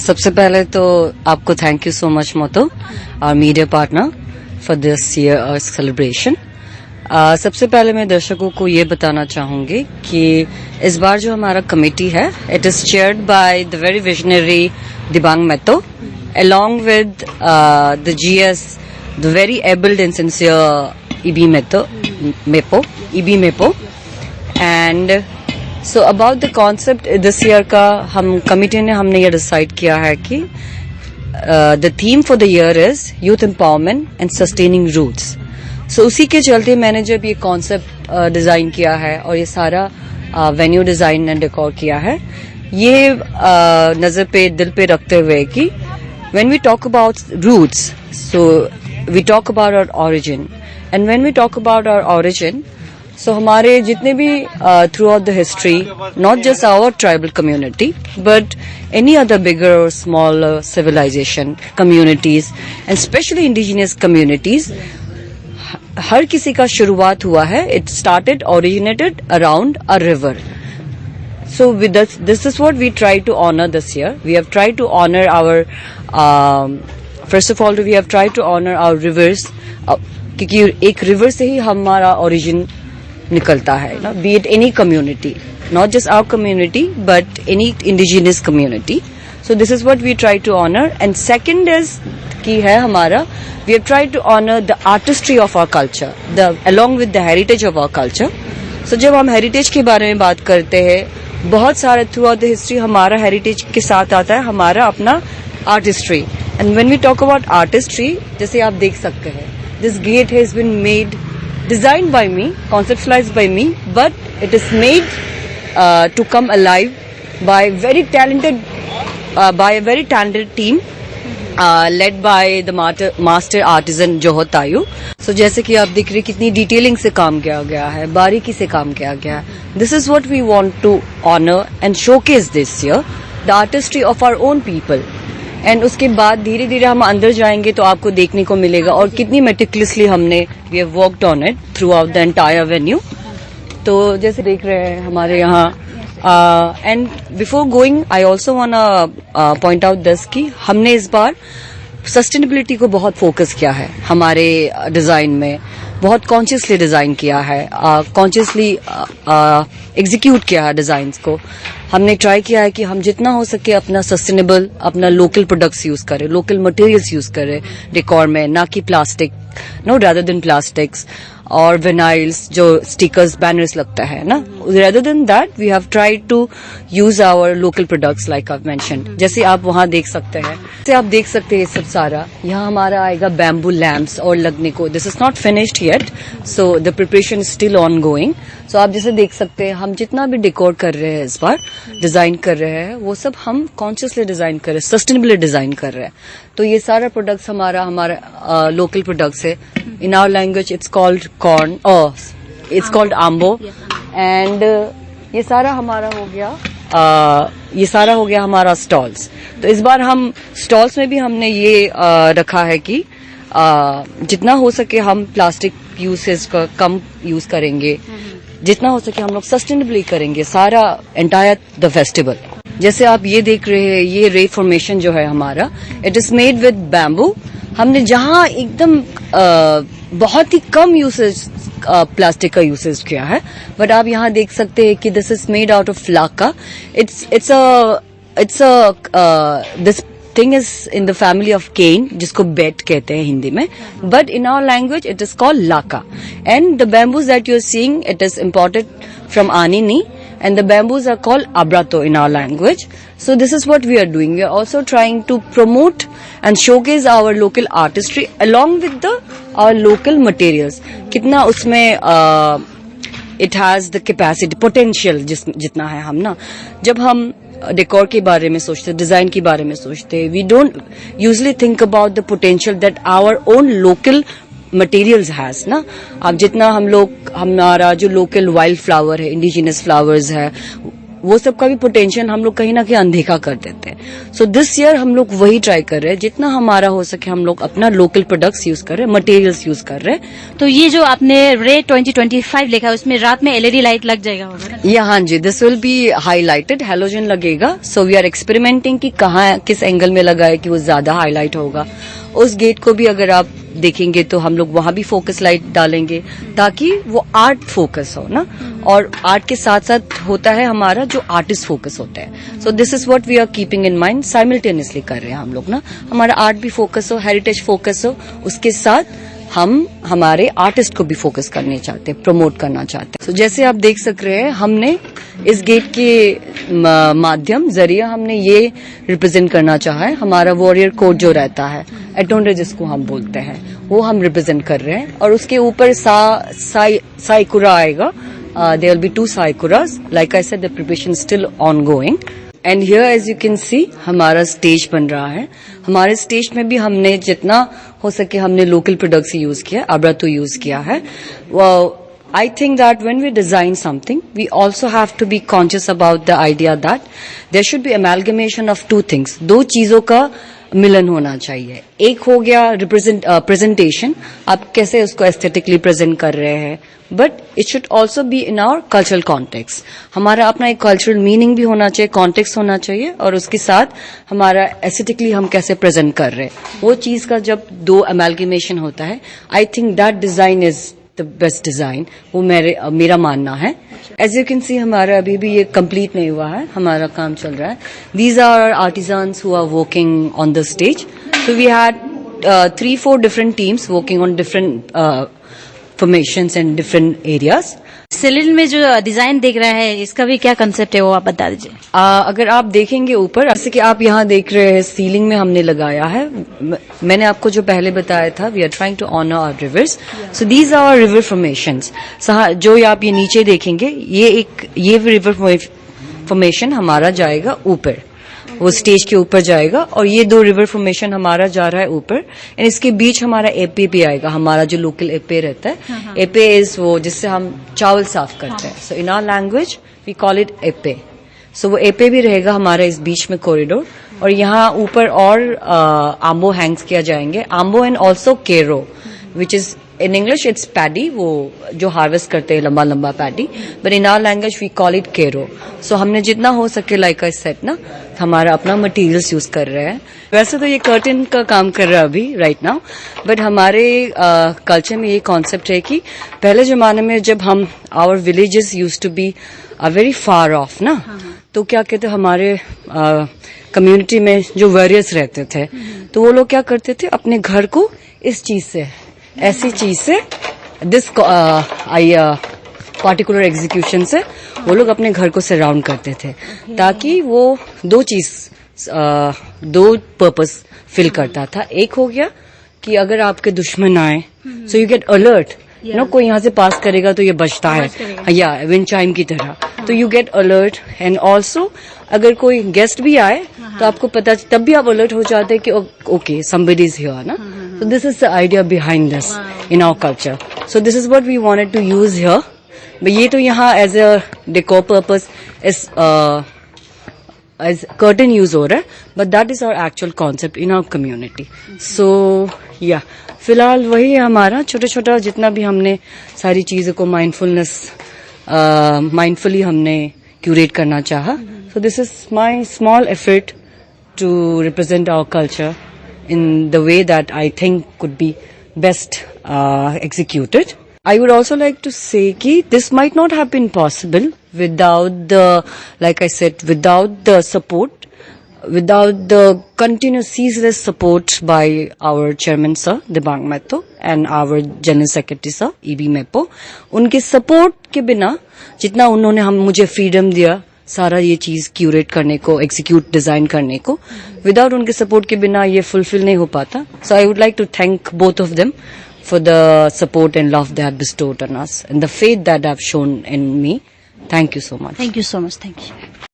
सबसे पहले तो आपको थैंक यू सो मच मोतो, our media partner for this year celebration. सबसे पहले मैं दर्शकों को ये बताना चाहूंगी कि इस बार जो हमारा कमेटी है, it is chaired by the very visionary Dibang मेतो, along with the GS, the very able and sincere EB Mepo, and so about the concept this year का हम कमिटी ने हमने ये डिसाइड किया है कि the theme for the year is youth empowerment and sustaining roots. So उसी के चलते मैंने जब ये कॉन्सेप्ट डिजाइन किया है और ये सारा वेन्यू डिजाइन एंड डेकोर किया है, ये नजर पे दिल पे रखते हुए कि when we talk about roots, so we talk about our origin, and when we talk about our origin, so हमारे जितने भी throughout the history, not just our tribal community, but any other bigger or smaller civilization communities, and especially indigenous communities, हर किसी का शुरुआत हुआ है. It originated around a river. So with this is what we try to honor this year. We have tried to honor our, first of all, we have tried to honor our rivers, क्योंकि एक river से ही हमारा origin निकलता है, ना, be it any community, not just our community, but any indigenous community. So this is what we try to honor. And second is कि है हमारा, we have tried to honor the artistry of our culture, along with the heritage of our culture. So जब हम heritage के बारे में बात करते हैं, बहुत सारे थ्रू आउट द हिस्ट्री हमारा हेरिटेज के साथ आता है हमारा अपना artistry. And when we talk about artistry, जैसे आप देख सकते हैं, this gate has been made, designed by me, conceptualized by me, but it is made to come alive by very talented team led by the master artisan Johor Tayu. So जैसे कि आप देख रहे कितनी डिटेलिंग से काम किया गया है, बारीकी से काम किया गया है. This is what we want to honor and showcase this year, the artistry of our own people. And उसके बाद धीरे धीरे हम अंदर जाएंगे तो आपको देखने को मिलेगा और कितनी meticulously हमने we have worked on it throughout the entire venue. तो जैसे देख रहे हैं हमारे यहाँ and before going I also want point out this कि हमने इस बार सस्टेनेबिलिटी को बहुत फोकस किया है हमारे डिजाइन में, बहुत कॉन्शियसली डिजाइन किया है, कॉन्शियसली एग्जीक्यूट किया है डिजाइन्स को. हमने ट्राई किया है कि हम जितना हो सके अपना सस्टेनेबल, अपना लोकल प्रोडक्ट्स यूज करें, लोकल मटेरियल्स यूज करें डेकोर में, ना कि plastic, no rather than plastics और विनाइल्स जो स्टिकर्स बैनर्स लगता है ना, rather than that we have tried to use our local products like I've mentioned. जैसे आप वहाँ देख सकते हैं, जैसे आप देख सकते हैं सब सारा यहाँ हमारा आएगा बैम्बू लैम्प्स और लगने को. This is not finished yet, so the preparation is still ongoing. So आप जैसे देख सकते हैं हम जितना भी डेकोर कर रहे हैं इस बार, डिजाइन कर रहे हैं, वो सब हम कॉन्शियसली डिजाइन कर रहे हैं, सस्टेनेबली डिजाइन कर रहे हैं. तो ये सारा प्रोडक्ट्स हमारा लोकल प्रोडक्ट्स है. In our language, it's called corn. It's called ambo. And ये सारा हमारा हो गया. ये सारा हो गया हमारा स्टॉल्स. तो इस बार हम स्टॉल्स में भी हमने ये रखा है कि जितना हो सके हम प्लास्टिक यूसेज का कम यूज करेंगे, जितना हो सके हम लोग सस्टेनेबली करेंगे सारा एंटायर द फेस्टिवल. जैसे आप ये देख रहे हैं, ये रे फॉर्मेशन जो है हमारा, it is made with bamboo. हमने जहाँ एकदम बहुत ही कम यूसेज प्लास्टिक का यूसेज किया है, बट आप यहाँ देख सकते हैं कि this is made out of laka. This thing is in the family of cane, जिसको बेट कहते हैं हिंदी में, but in our language it is called laka. And the bamboos that you are seeing, it is imported from Anini, and the bamboos are called abrato in our language. So this is what we are doing. We are also trying to promote and showcase our local artistry along with our local materials. कितना उसमें it has the capacity, potential जितना है हम ना. जब हम decor के बारे में सोचते, डिजाइन के बारे में सोचते, we don't usually think about the potential that our own local materials has ना. अब जितना हम लोग, हमारा जो लोकल वाइल्ड फ्लावर है, इंडिजिनस फ्लावर्स है, वो सब का भी पोटेंशियल हम लोग कहीं ना कहीं अनदेखा कर देते हैं. सो दिस ईयर हम लोग वही ट्राई कर रहे हैं, जितना हमारा हो सके हम लोग अपना लोकल प्रोडक्ट्स यूज कर रहे हैं, मटेरियल्स यूज कर रहे हैं. तो ये जो आपने रे 2025 लिखा है उसमें रात में एलईडी लाइट लग जाएगा होगा? या हाँ जी, this will be highlighted, halogen लगेगा. सो वी आर एक्सपेरिमेंटिंग कि कहाँ किस एंगल में लगाए कि वो ज्यादा हाईलाइट होगा. उस गेट को भी अगर आप देखेंगे तो हम लोग वहां भी फोकस लाइट डालेंगे ताकि वो आर्ट फोकस हो ना, और आर्ट के साथ साथ होता है हमारा जो आर्टिस्ट फोकस होता है. So this is what we are keeping in mind, simultaneously कर रहे हैं हम लोग ना. हमारा आर्ट भी फोकस हो, हेरिटेज फोकस हो, उसके साथ हम हमारे आर्टिस्ट को भी फोकस करने चाहते हैं, प्रमोट करना चाहते हैं. So, जैसे आप देख सक रहे हैं, हमने इस गेट के माध्यम जरिए हमने ये रिप्रेजेंट करना चाहा है. हमारा वॉरियर कोड जो रहता है, एटोनरे जिसको हम बोलते हैं, वो हम रिप्रेजेंट कर रहे हैं. और उसके ऊपर साइकुरा आएगा. देयर विल बी 2 साइकुरास. Like I said, the preparation still ongoing. And here as you can see हमारा स्टेज बन रहा है. हमारे स्टेज में भी हमने जितना हो सके हमने लोकल प्रोडक्ट्स यूज किया, अब्रातो यूज किया है. I think that when we design something, we also have to be conscious about the idea that there should be amalgamation of 2 things. 2 चीजों का मिलन होना चाहिए. एक हो गया प्रेजेंटेशन, आप कैसे उसको एस्थेटिकली प्रेजेंट कर रहे हैं, but it should also be in our cultural context. हमारा अपना एक कल्चरल मीनिंग भी होना चाहिए, कॉन्टेक्स्ट होना चाहिए, और उसके साथ हमारा एस्थेटिकली हम कैसे प्रेजेंट कर रहे हैं, वो चीज का जब 2 अमेलगेमेशन होता है, I think that design is the best design. वो मेरा मानना है. एज यू कैन सी हमारा अभी भी ये कंप्लीट नहीं हुआ है, हमारा काम चल रहा है. These are artisans who are working on the stage. So we had 3-4 different teams working on different formations and different areas. Cylinder में जो डिजाइन दिख रहा है, इसका भी क्या कंसेप्ट है वो आप बता दीजिए. अगर आप देखेंगे ऊपर, जैसे कि आप यहाँ देख रहे हैं, सीलिंग में हमने लगाया है. मैंने आपको जो पहले बताया था, we are trying to honour our rivers. So these are river formations. जो आप ये नीचे देखेंगे, ये रिवर फॉर्मेशन हमारा जाएगा ऊपर, वो स्टेज के ऊपर जाएगा, और ये 2 रिवर फॉर्मेशन हमारा जा रहा है ऊपर. एंड इसके बीच हमारा एपे भी आएगा, हमारा जो लोकल एपे रहता है. एपे इज वो जिससे हम चावल साफ करते हैं. So in our language we call it epe. So वो एपे भी रहेगा हमारा इस बीच में कॉरिडोर. और यहाँ ऊपर और आम्बो हैंग्स किया जाएंगे. आम्बो एंड ऑल्सो केरो, which is in English it's paddy, वो जो हार्वेस्ट करते हैं लंबा लंबा paddy, but in our language we call it केरो. सो हमने जितना हो सके, लाइक आई सेड ना, हमारा अपना मटेरियल्स यूज कर रहे हैं. वैसे तो ये कर्टन का काम कर रहा है अभी राइट नाउ, बट हमारे कल्चर में ये कॉन्सेप्ट है कि पहले जमाने में जब हम our villages use to be very far off ना, तो क्या कहते हमारे कम्युनिटी में जो वॉरियर्स रहते थे, तो वो लोग क्या करते थे, अपने घर को इस चीज से, ऐसी चीज से, दिस पार्टिकुलर एग्जीक्यूशन से वो लोग अपने घर को सराउंड करते थे, ताकि वो 2 पर्पस फिल करता था. एक हो गया कि अगर आपके दुश्मन आए, सो यू गेट अलर्ट, कोई यहाँ से पास करेगा तो ये बचता है, या विंड चाइम की तरह, तो you get alert. And also अगर कोई गेस्ट भी आए तो आपको पता, तब भी आप अलर्ट हो जाते हैं कि ओके समबडी इज हियर ना. So this is the idea behind this in our culture. So this is what we wanted to use here. But ये तो यहाँ as a decor purpose as curtain use हो रहा है, but that is our actual concept in our community. So yeah, फिलहाल वही है हमारा छोटा छोटा, जितना भी हमने सारी चीजों को mindfully हमने curate करना चाहा. So this is my small effort to represent our culture in the way that I think could be best executed. I would also like to say that this might not have been possible without the, like I said, without the support, without the continuous ceaseless support by our chairman sir, Debang Mehto, and our general secretary sir, E.B. Mepo. उनके support के बिना, जितना उन्होंने मुझे freedom दिया, सारा ये चीज क्यूरेट करने को, एग्जीक्यूट डिजाइन करने को, विदाउट उनके सपोर्ट के बिना ये फुलफिल नहीं हो पाता. So I would like to thank both of them for the support and love they have bestowed on us and the faith that they have shown in me. Thank you so much. Thank you so much. Thank you.